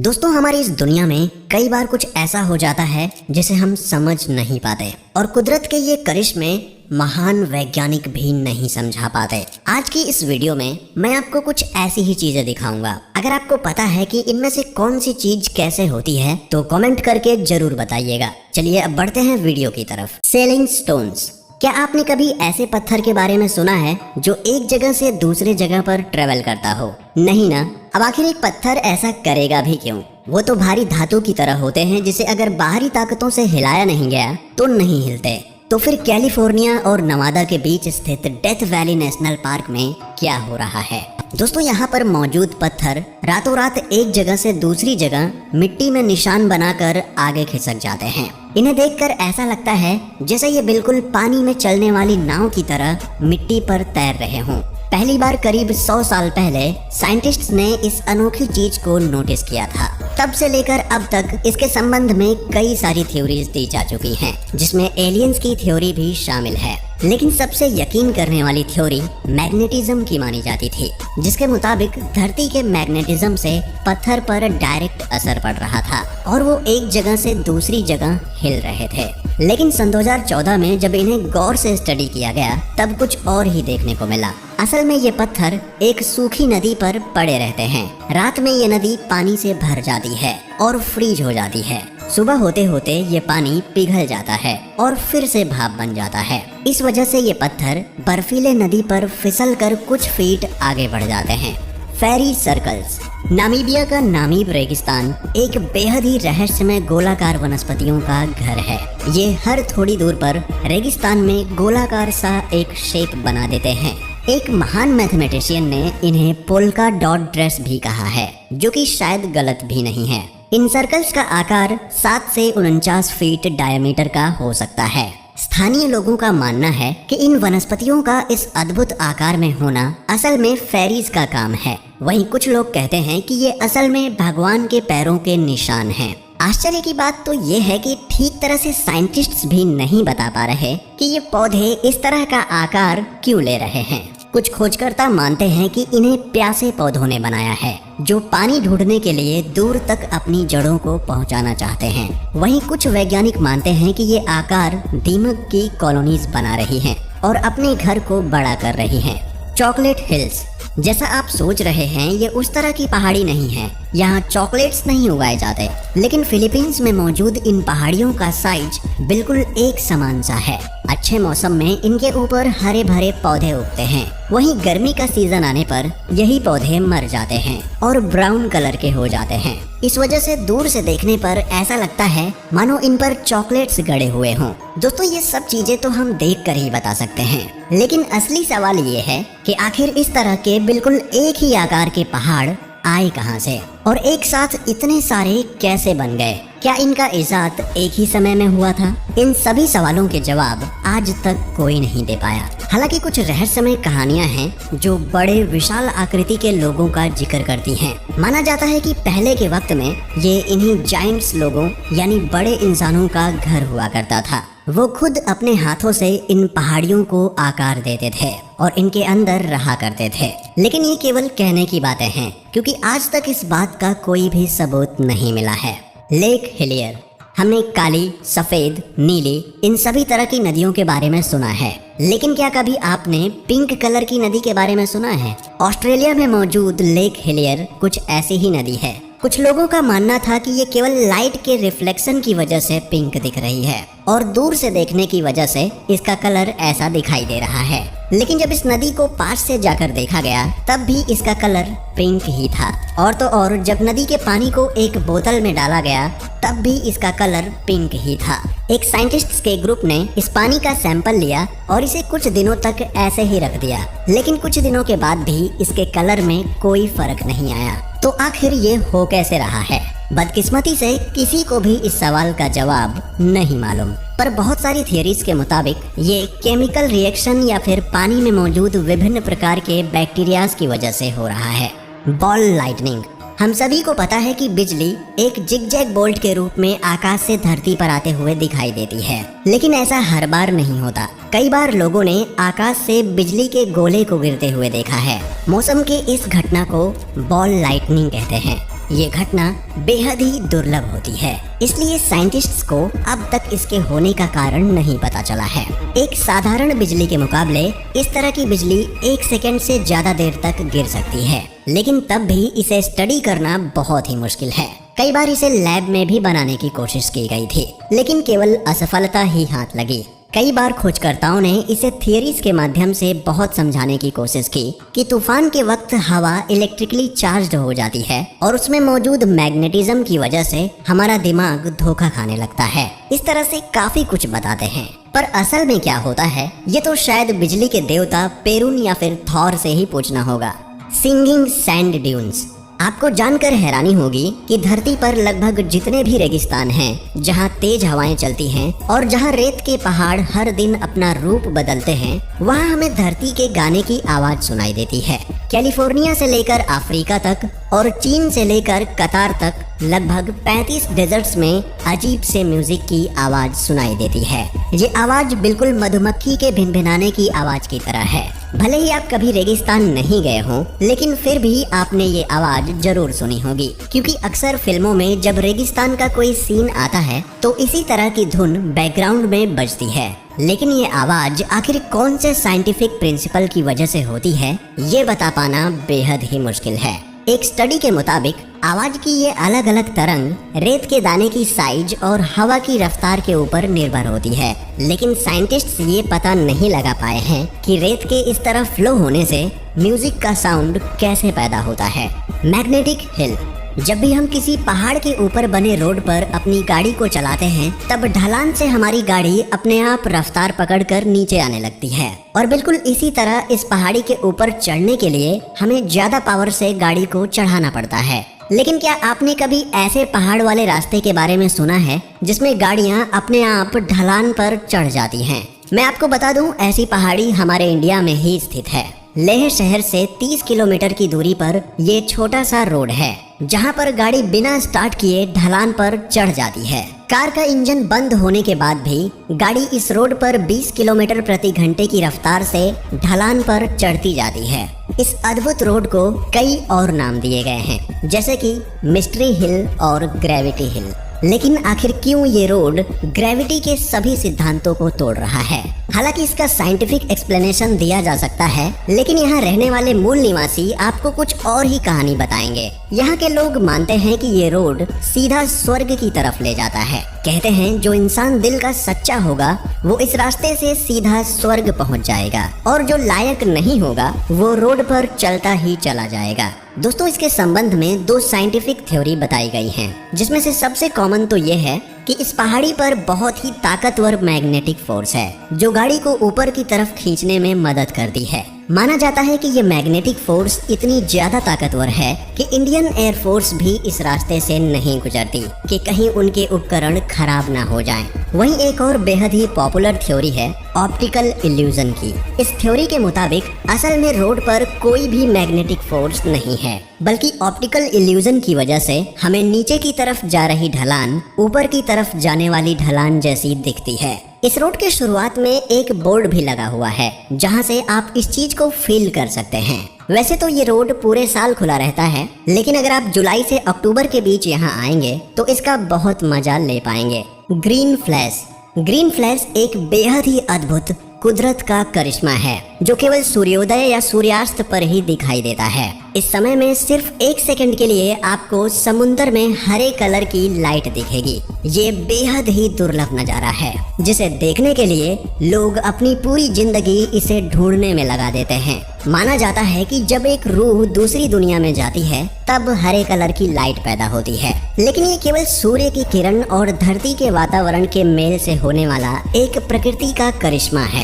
दोस्तों, हमारी इस दुनिया में कई बार कुछ ऐसा हो जाता है जिसे हम समझ नहीं पाते और कुदरत के ये करिश्मे महान वैज्ञानिक भी नहीं समझा पाते। आज की इस वीडियो में मैं आपको कुछ ऐसी ही चीजें दिखाऊंगा। अगर आपको पता है कि इनमें से कौन सी चीज कैसे होती है तो कमेंट करके जरूर बताइएगा। चलिए अब बढ़ते हैं वीडियो की तरफ। Selling stones. क्या आपने कभी ऐसे पत्थर के बारे में सुना है जो एक जगह से दूसरे जगह पर ट्रेवल करता हो? नहीं ना। अब आखिर एक पत्थर ऐसा करेगा भी क्यों? वो तो भारी धातु की तरह होते हैं जिसे अगर बाहरी ताकतों से हिलाया नहीं गया तो नहीं हिलते। तो फिर कैलिफोर्निया और नवादा के बीच स्थित डेथ वैली नेशनल पार्क में क्या हो रहा है? दोस्तों, यहाँ पर मौजूद पत्थर रातों रात एक जगह से दूसरी जगह मिट्टी में निशान बनाकर आगे खिसक जाते हैं। इन्हें देखकर ऐसा लगता है जैसे ये बिल्कुल पानी में चलने वाली नाव की तरह मिट्टी पर तैर रहे हों। पहली बार करीब 100 साल पहले साइंटिस्ट्स ने इस अनोखी चीज को नोटिस किया था। तब से लेकर अब तक इसके संबंध में कई सारी थ्योरीज दी जा चुकी हैं, जिसमें एलियंस की थ्योरी भी शामिल है। लेकिन सबसे यकीन करने वाली थ्योरी मैग्नेटिज्म की मानी जाती थी, जिसके मुताबिक धरती के मैग्नेटिज्म से पत्थर पर डायरेक्ट असर पड़ रहा था और वो एक जगह से दूसरी जगह हिल रहे थे। लेकिन सन 2014 में जब इन्हें गौर से स्टडी किया गया तब कुछ और ही देखने को मिला। असल में ये पत्थर एक सूखी नदी पर पड़े रहते हैं। रात में ये नदी पानी से भर जाती है और फ्रीज हो जाती है। सुबह होते होते ये पानी पिघल जाता है और फिर से भाप बन जाता है। इस वजह से ये पत्थर बर्फीले नदी पर फिसल कर कुछ फीट आगे बढ़ जाते हैं। फेरी सर्कल्स। नामीबिया का नामीब रेगिस्तान एक बेहद ही रहस्यमय गोलाकार वनस्पतियों का घर है। ये हर थोड़ी दूर पर रेगिस्तान में गोलाकार सा एक शेप बना देते हैं। एक महान मैथमेटिशियन ने इन्हें पोल्का डॉट ड्रेस भी कहा है, जो कि शायद गलत भी नहीं है। इन सर्कल्स का आकार 7 से 49 फीट डायमीटर का हो सकता है। स्थानीय लोगों का मानना है कि इन वनस्पतियों का इस अद्भुत आकार में होना असल में फेरीज का काम है। वहीं कुछ लोग कहते हैं कि ये असल में भगवान के पैरों के निशान हैं। आश्चर्य की बात तो ये है कि ठीक तरह से साइंटिस्ट्स भी नहीं बता पा रहे कि ये पौधे इस तरह का आकार क्यों ले रहे हैं। कुछ खोजकर्ता मानते हैं कि इन्हें प्यासे पौधों ने बनाया है, जो पानी ढूंढने के लिए दूर तक अपनी जड़ों को पहुंचाना चाहते हैं। वहीं कुछ वैज्ञानिक मानते हैं कि ये आकार दीमक की कॉलोनीज बना रही हैं और अपने घर को बड़ा कर रही हैं। Chocolate hills. जैसा आप सोच रहे हैं, ये उस तरह की पहाड़ी नहीं है। यहाँ चॉकलेट्स नहीं उगाए जाते, लेकिन फिलीपींस में मौजूद इन पहाड़ियों का साइज बिल्कुल एक समान सा है। अच्छे मौसम में इनके ऊपर हरे भरे पौधे उगते हैं। वहीं गर्मी का सीजन आने पर यही पौधे मर जाते हैं और ब्राउन कलर के हो जाते हैं। इस वजह से दूर से देखने पर ऐसा लगता है मानो इन पर चॉकलेट्स गड़े हुए हों। दोस्तों, ये सब चीजें तो हम देख कर ही बता सकते हैं, लेकिन असली सवाल ये है कि आखिर इस तरह के बिल्कुल एक ही आकार के पहाड़ आए कहां से और एक साथ इतने सारे कैसे बन गए? क्या इनका इजाद एक ही समय में हुआ था? इन सभी सवालों के जवाब आज तक कोई नहीं दे पाया। हालांकि कुछ रहस्यमय कहानियां हैं जो बड़े विशाल आकृति के लोगों का जिक्र करती हैं। माना जाता है कि पहले के वक्त में ये इन्हीं जायंट्स लोगों यानी बड़े इंसानों का घर हुआ करता था। वो खुद अपने हाथों से इन पहाड़ियों को आकार देते थे और इनके अंदर रहा करते थे। लेकिन ये केवल कहने की बातें हैं, क्योंकि आज तक इस बात का कोई भी सबूत नहीं मिला है। Lake Hillier. हमने काली, सफेद, नीली इन सभी तरह की नदियों के बारे में सुना है, लेकिन क्या कभी आपने पिंक कलर की नदी के बारे में सुना है? ऑस्ट्रेलिया में मौजूद लेक हिलियर कुछ ऐसी ही नदी है। कुछ लोगों का मानना था कि ये केवल लाइट के रिफ्लेक्शन की वजह से पिंक दिख रही है और दूर से देखने की वजह से इसका कलर ऐसा दिखाई दे रहा है। लेकिन जब इस नदी को पास से जाकर देखा गया तब भी इसका कलर पिंक ही था। और तो और जब नदी के पानी को एक बोतल में डाला गया तब भी इसका कलर पिंक ही था। एक साइंटिस्ट्स के ग्रुप ने इस पानी का सैंपल लिया और इसे कुछ दिनों तक ऐसे ही रख दिया, लेकिन कुछ दिनों के बाद भी इसके कलर में कोई फर्क नहीं आया। तो आखिर ये हो कैसे रहा है? बदकिस्मती से किसी को भी इस सवाल का जवाब नहीं मालूम, पर बहुत सारी थियरीज के मुताबिक ये केमिकल रिएक्शन या फिर पानी में मौजूद विभिन्न प्रकार के बैक्टीरियाज की वजह से हो रहा है। Ball lightning. हम सभी को पता है कि बिजली एक जिगजैग बोल्ट के रूप में आकाश से धरती पर आते हुए दिखाई देती है, लेकिन ऐसा हर बार नहीं होता। कई बार लोगों ने आकाश से बिजली के गोले को गिरते हुए देखा है। मौसम की इस घटना को बॉल लाइटनिंग कहते हैं। ये घटना बेहद ही दुर्लभ होती है, इसलिए साइंटिस्ट्स को अब तक इसके होने का कारण नहीं पता चला है। एक साधारण बिजली के मुकाबले इस तरह की बिजली 1 सेकंड से ज्यादा देर तक गिर सकती है, लेकिन तब भी इसे स्टडी करना बहुत ही मुश्किल है। कई बार इसे लैब में भी बनाने की कोशिश की गई थी, लेकिन केवल असफलता ही हाथ लगी। कई बार खोजकर्ताओं ने इसे थियरीज के माध्यम से बहुत समझाने की कोशिश की कि तूफान के वक्त हवा इलेक्ट्रिकली चार्ज्ड हो जाती है और उसमें मौजूद मैग्नेटिज्म की वजह से हमारा दिमाग धोखा खाने लगता है। इस तरह से काफी कुछ बताते हैं, पर असल में क्या होता है ये तो शायद बिजली के देवता पेरुन या फिर थॉर से ही पूछना होगा। Singing sand dunes. आपको जानकर हैरानी होगी कि धरती पर लगभग जितने भी रेगिस्तान हैं, जहां तेज हवाएं चलती हैं और जहां रेत के पहाड़ हर दिन अपना रूप बदलते हैं, वहां हमें धरती के गाने की आवाज सुनाई देती है। कैलिफोर्निया से लेकर अफ्रीका तक और चीन से लेकर कतार तक लगभग 35 डेजर्ट्स में अजीब से म्यूजिक की आवाज सुनाई देती है। ये आवाज बिल्कुल मधुमक्खी के भिनभिनाने की आवाज की तरह है। भले ही आप कभी रेगिस्तान नहीं गए हों, लेकिन फिर भी आपने ये आवाज जरूर सुनी होगी, क्योंकि अक्सर फिल्मों में जब रेगिस्तान का कोई सीन आता है तो इसी तरह की धुन बैकग्राउंड में बजती है। लेकिन ये आवाज आखिर कौन से साइंटिफिक प्रिंसिपल की वजह से होती है, ये बता पाना बेहद ही मुश्किल है। एक स्टडी के मुताबिक आवाज की ये अलग अलग तरंग रेत के दाने की साइज और हवा की रफ्तार के ऊपर निर्भर होती है, लेकिन साइंटिस्ट्स ये पता नहीं लगा पाए हैं कि रेत के इस तरह फ्लो होने से म्यूजिक का साउंड कैसे पैदा होता है। Magnetic hill. जब भी हम किसी पहाड़ के ऊपर बने रोड पर अपनी गाड़ी को चलाते हैं, तब ढलान से हमारी गाड़ी अपने आप रफ्तार पकड़कर नीचे आने लगती है, और बिल्कुल इसी तरह इस पहाड़ी के ऊपर चढ़ने के लिए हमें ज्यादा पावर से गाड़ी को चढ़ाना पड़ता है। लेकिन क्या आपने कभी ऐसे पहाड़ वाले रास्ते के बारे में सुना है जिसमें गाड़ियां अपने आप ढलान पर चढ़ जाती हैं? मैं आपको बता दूं, ऐसी पहाड़ी हमारे इंडिया में ही स्थित है। लेह शहर से 30 किलोमीटर की दूरी पर ये छोटा सा रोड है, जहां पर गाड़ी बिना स्टार्ट किए ढलान पर चढ़ जाती है। कार का इंजन बंद होने के बाद भी गाड़ी इस रोड पर 20 किलोमीटर प्रति घंटे की रफ्तार से ढलान पर चढ़ती जाती है। इस अद्भुत रोड को कई और नाम दिए गए हैं, जैसे कि मिस्ट्री हिल और ग्रेविटी हिल। लेकिन आखिर क्यों ये रोड ग्रेविटी के सभी सिद्धांतों को तोड़ रहा है? हालांकि इसका साइंटिफिक एक्सप्लेनेशन दिया जा सकता है, लेकिन यहाँ रहने वाले मूल निवासी आपको कुछ और ही कहानी बताएंगे। यहाँ के लोग मानते हैं कि ये रोड सीधा स्वर्ग की तरफ ले जाता है। कहते हैं जो इंसान दिल का सच्चा होगा वो इस रास्ते से सीधा स्वर्ग पहुँच जाएगा, और जो लायक नहीं होगा वो रोड पर चलता ही चला जाएगा। दोस्तों, इसके संबंध में 2 साइंटिफिक थ्योरी बताई गई हैं, जिसमें से सबसे कॉमन तो ये है कि इस पहाड़ी पर बहुत ही ताकतवर मैग्नेटिक फोर्स है, जो गाड़ी को ऊपर की तरफ खींचने में मदद करती है। माना जाता है कि ये मैग्नेटिक फोर्स इतनी ज्यादा ताकतवर है कि इंडियन एयरफोर्स भी इस रास्ते से नहीं गुजरती कि कहीं उनके उपकरण खराब ना हो जाएं। वहीं एक और बेहद ही पॉपुलर थ्योरी है ऑप्टिकल इल्यूजन की। इस थ्योरी के मुताबिक असल में रोड पर कोई भी मैग्नेटिक फोर्स नहीं है, बल्कि ऑप्टिकल इल्यूजन की वजह से हमें नीचे की तरफ जा रही ढलान ऊपर की तरफ जाने वाली ढलान जैसी दिखती है। इस रोड के शुरुआत में एक बोर्ड भी लगा हुआ है, जहां से आप इस चीज को फील कर सकते हैं। वैसे तो ये रोड पूरे साल खुला रहता है, लेकिन अगर आप जुलाई से अक्टूबर के बीच यहाँ आएंगे तो इसका बहुत मजा ले पाएंगे। Green flash. ग्रीन फ्लैश एक बेहद ही अद्भुत कुदरत का करिश्मा है, जो केवल सूर्योदय या सूर्यास्त पर ही दिखाई देता है। इस समय में सिर्फ 1 सेकंड के लिए आपको समुंदर में हरे कलर की लाइट दिखेगी। ये बेहद ही दुर्लभ नजारा है, जिसे देखने के लिए लोग अपनी पूरी जिंदगी इसे ढूंढने में लगा देते हैं। माना जाता है कि जब एक रूह दूसरी दुनिया में जाती है तब हरे कलर की लाइट पैदा होती है, लेकिन ये केवल सूर्य की किरण और धरती के वातावरण के मेल से होने वाला एक प्रकृति का करिश्मा है।